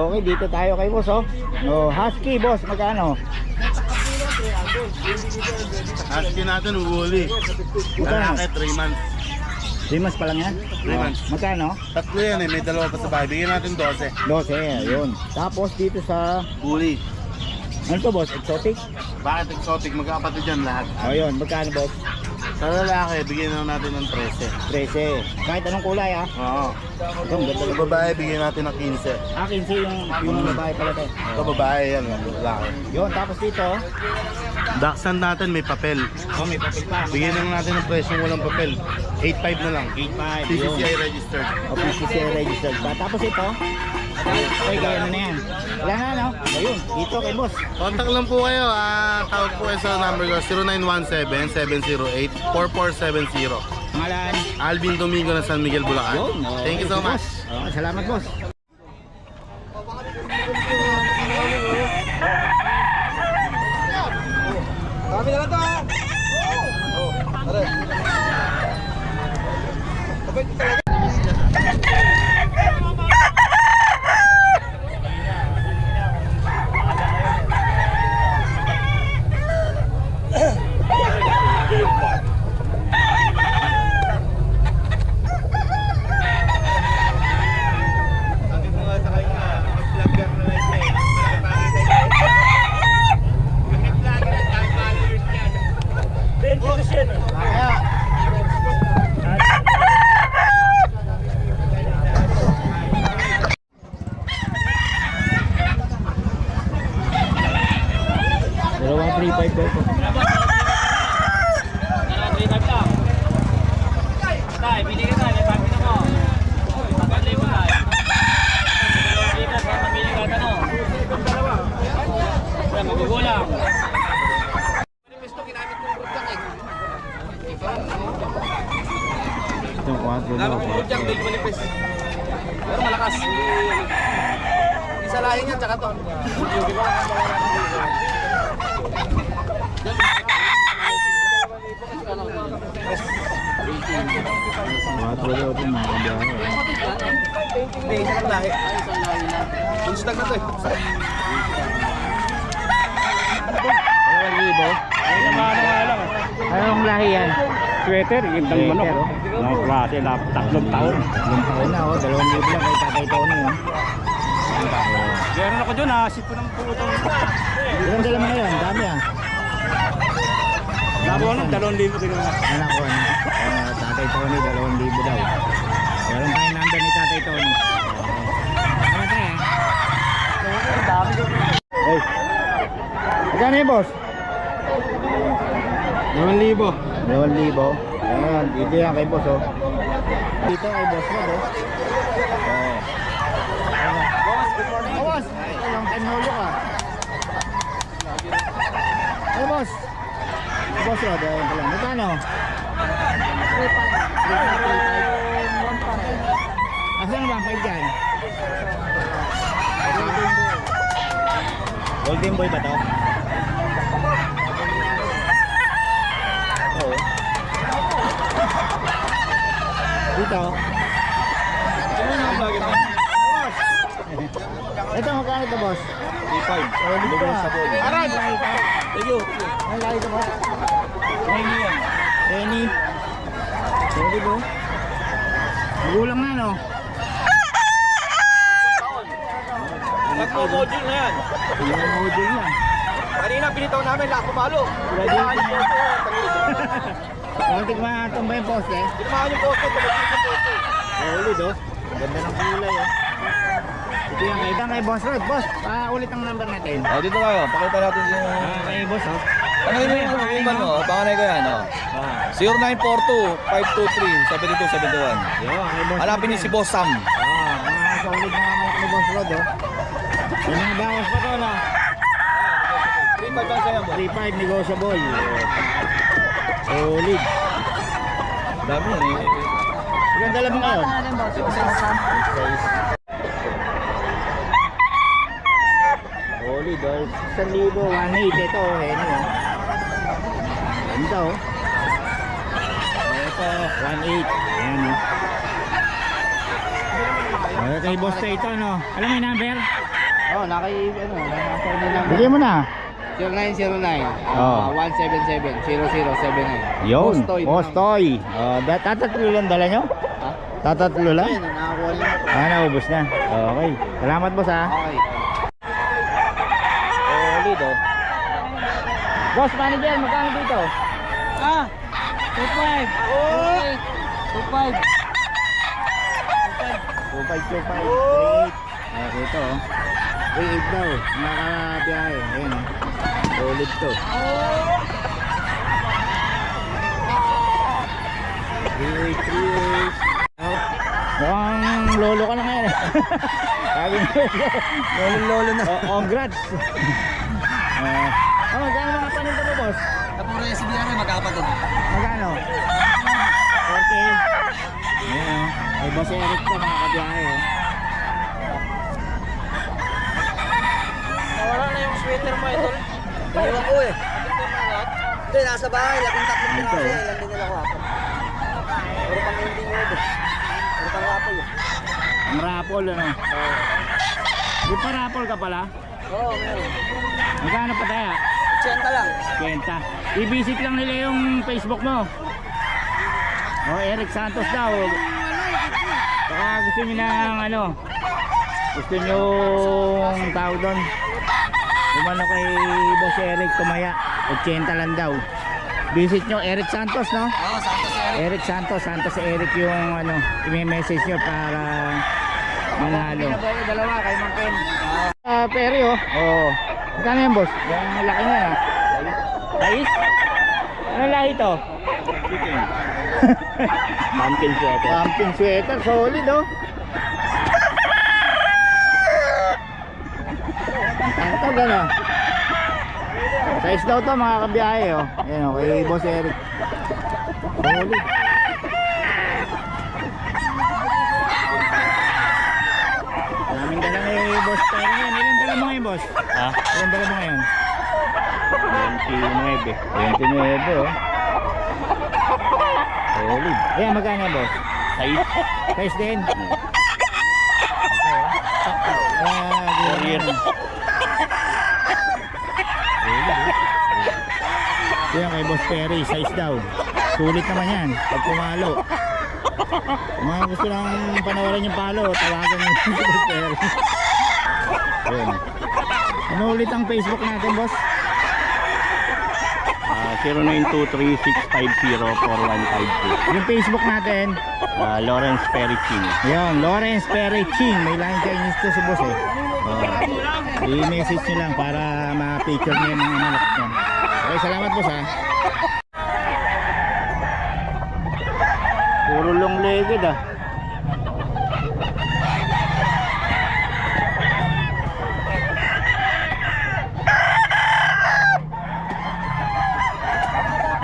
Okay, dito tayo kay boss, oh. No, husky, boss, magkano? Husky natin, uli. Magkano? Lalaki, 3 months. 3 months pa lang yan? 3 months. Magkano? Tatlo yan eh, may dalawa pa sa bahay. Bigyan natin 12. 12, ayun. Tapos dito sa, Uli. ano to, boss? Exotic? Bakit exotic? Magkakapatid yan lahat. Ayun, magkano, boss? Sa lalaki, bigyan na natin ng 13. 13. Kahit anong kulay, ah. Oo. Ito, ang ganda. Sa babae, bigyan natin ng 15. 15 yung babae pala to. Sa babae yan, lalaki. Yun, tapos dito, Dachshund natin may papel. oh, may papel pa. Bigyan na natin ng presyo walang papel. 8.5 na lang. 8.5, PCCI registered. O PCCI registered pa. Tapos ito, okay, kaya ano na yan. Wala na, no? Ayun, dito kay boss. Contact lang po kayo. Tawag po kayo sa number ko 0917-708-4470. Pangalan. Alvin Domingo na San Miguel, Bulacan. Yun, Thank you so si much. boss. Salamat, boss. Kami na lang to ha. Tara. Dalawang 3.5 daw po. Ito, 4 daw. Pero malakas. Isa lahin yan, tsaka to. Quatro daw po, mga kabiyahe. Hindi, isa lang lahi. Instag na to eh. Anong lahi yan? Sweater, gandang Sweater, manok. oh. Mga klase na 3 taon. Ilang taon na, oh. 2,000 lang kay Tatay Tony, oh. Meron ako dyan, nasip ko ng putong. Ilang dala mo ngayon? Dami, ah. Labo ano, 2,000 din naman. Anak ko, ano? Tatay Tony, 2,000 daw. Meron tayong number ni Tatay Tony. Ano tayo, ah? Hey. Magkano yun, boss? 2,000. 2,000. Ayan, dito yan kay boss, oh. Dito kay boss mo, oh. Oh, boss. Ilang time nolo ka. Hey, boss. Boss, oh, dahil pa lang. Magkano? 3,500. Asan ba ang 5 dyan? Golden boy ba to? Oo. Dito. Ito, magkano ito, boss? 3,500. Bigay sa boy. Aray! Thank you. Ang laki ito, boss? 9 yan. Penny. Pwede po. Magulang na, no? Nagpo-module na yan. Yung module na. Kanina pinitaw namin, lahat pumalo. Tinamaan ito ba yung poste? yung poste, tumagin yung poste. Ulit, oh. Ganda ng kulay, oh. Ito yung kay Boss Rod. Boss, ulit ang number natin. Oh, dito kayo. Pakita natin yung... Kay Boss, oh. Ano yun yung iban mo? Panganay ko yan, oh. 0942-523-7271. Yo, kay Boss. Hanapin niyo si Boss Sam. Mga solid na mga ni Boss Rod, oh. Yung mga bawas pa to, no? 3-5 lang sa'yo, boss. 3.5 negotiable. Solid. Dami yan, eh. Ilan dala mo ngayon? Solid, oh. 1,000, 1,800. Ito, oh. Henny, oh. Ganda, oh. Ito, 1,800. Ayan, oh. Kay Boss ito, no? Alam mo yung number? Oh, nasa number. Bigyan mo na. 0909 Oh. 177-0079. Yun. Postoy. Postoy. Tatatlo lang dala nyo? Ha? Tatatlo lang? Ayun, nakakuha niya. Naubos na. Okay. Salamat boss ha. Okay. Solid oh. Boss manager, magkano dito? 25. 25. 2525. Okay ito oh. 38 daw. Nakakabiyahe. Ayun oh. Solid to. 3838. Mukhang lolo ka na ngayon eh. Sabi mo lolo na. Congrats. Magkano mga paninda mo boss? Tapos rin si Biara magkakapatid. Magkano? 4K. Ayan o. Ay boss Eric to mga kabiyahe o. Nawala na yung sweater mo, idol. Tingnan ko eh. Hindi, nasa bahay. Laking tatlong Ito, pinasa. oh. Ilan din nila ko ako. Pero pang hindi nyo ito. Pero pang rapol eh. Ang rapol ano. Di pa rapol ka pala? Oo, meron. Magkano pa tayo? 80 lang. Kwenta. I-visit lang nila yung Facebook mo. Eric Santos daw. Baka gusto nyo ng ano. Gusto nyo tawag doon. Umano kay Boss Eric tumaya. 80 lang daw. Visit nyo Eric Santos no? Oo, Santos Eric. Eric Santos. Santos Eric yung ano. I-message nyo para manalo. Dalawa kay Mangken. Peri oh. Oo. Magkano yan boss? Yung laki niya na. Tais? Anong lahi to? Pumpkin sweater. Pumpkin sweater. Solid oh. Ang gano'n. Size daw to mga kabiyahe oh. Ayan oh. Kay Boss Eric. Solid. Maraming dala kay Boss Terry yan. Ilan dala mo ngayon boss? Ha? Ilan dala mo ngayon? 29. 29 oh. Solid. Ayan magkano yan boss? Size din. Courier. Yan kay Boss Perry, size daw. Sulit naman yan pag pumalo. Mga gusto lang panawalan yung palo, tawagan nyo si Boss Perry. Yan. Ano ulit ang Facebook natin boss? 0923-650-4152. Yung Facebook natin. Lawrence Perry King. Yan, Lawrence Perry Ching. May line Chinese to si boss eh. I-message nyo lang para ma-picture nyo yung mga anak nyo. Okay, salamat boss ha. Puro long legged ah.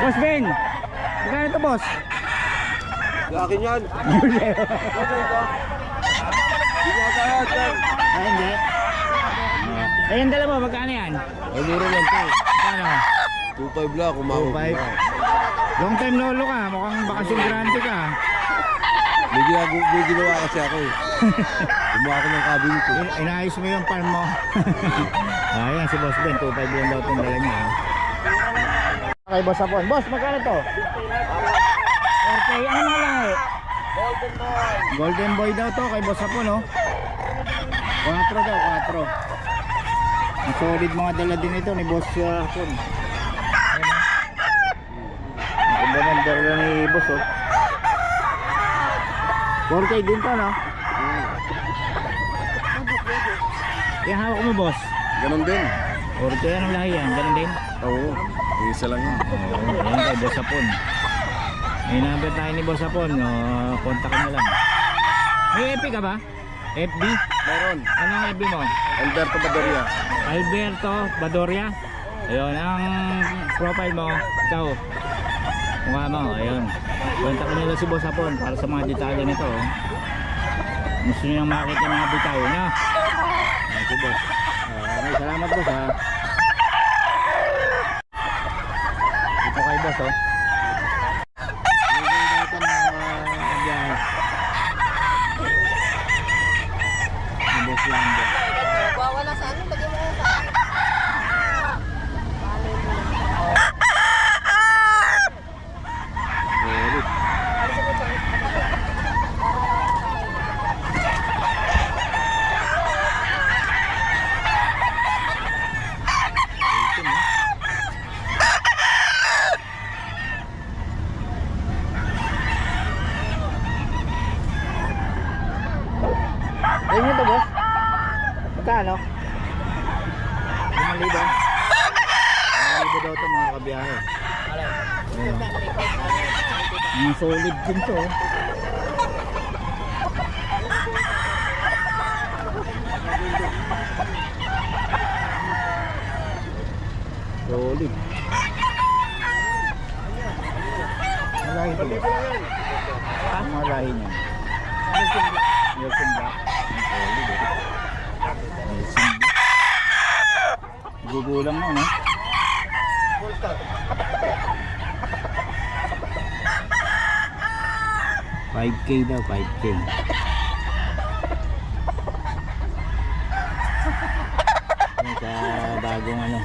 Boss Ben, magkano ito boss? Akin yan. Ah, hindi. Ayun dala mo, magkano yan? Ay, mura lang to. Magkano? 2.5 lang, kumawag 2.5. Long time lolo ka, mukhang bakasyon grande ka. May ginawa kasi ako eh. Gumawa ako ng cabin ko. Inayos mo yung farm mo. Ayan si Boss Ben, 2.5 lang daw itong dala niya. Okay, Boss Apon. Boss, magkano to? Okay, ano mga lahi? Golden Boy. Golden Boy daw to kay Boss Apon, no? 4 daw, 4. Ang solid mga dala din ito ni Boss Apon. Ang ganda ng dala ni Boss, oh. 4K din to, no? Yung hawak mo, Boss. Ganon din. 4K, anong lahi yan? Ganun din? Oo. Isa lang yun. Oo, ayan kay Boss Apon. May number tayo ni Boss Apon, kontak mo lang. May FB ka ba? FB? Meron. Anong FB mo? Alberto Badoria. Alberto Badoria. Ayun, ang profile mo, ikaw. Mukha mo, ayun. Kontak mo nila si Boss Apon para sa mga detalye nito. Gusto nyo nang makita ng mga bitaw, no? Ayan si Boss. Okay, salamat Boss ha. Ito kay Boss, oh. Magkano? 5,000. 5,000 daw ito mga kabiyahe. Ayun. Ang solid din to. Oh. Solid. Malahi ito. Malahi niya. Nelson Black. Ang solid eh. Nelson Black. Gugulang mo, no? $5K daw, $5K. Yan sa bagong ano.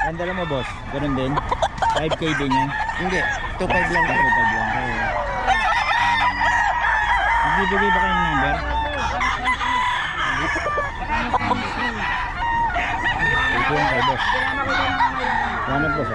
Ang dala mo, boss? Ganun din? 5K din yan? Hindi, 2.5 lang. 2.5 lang. Nagbibigay ba kayo ng number? Ito yung kay boss. Salamat, boss.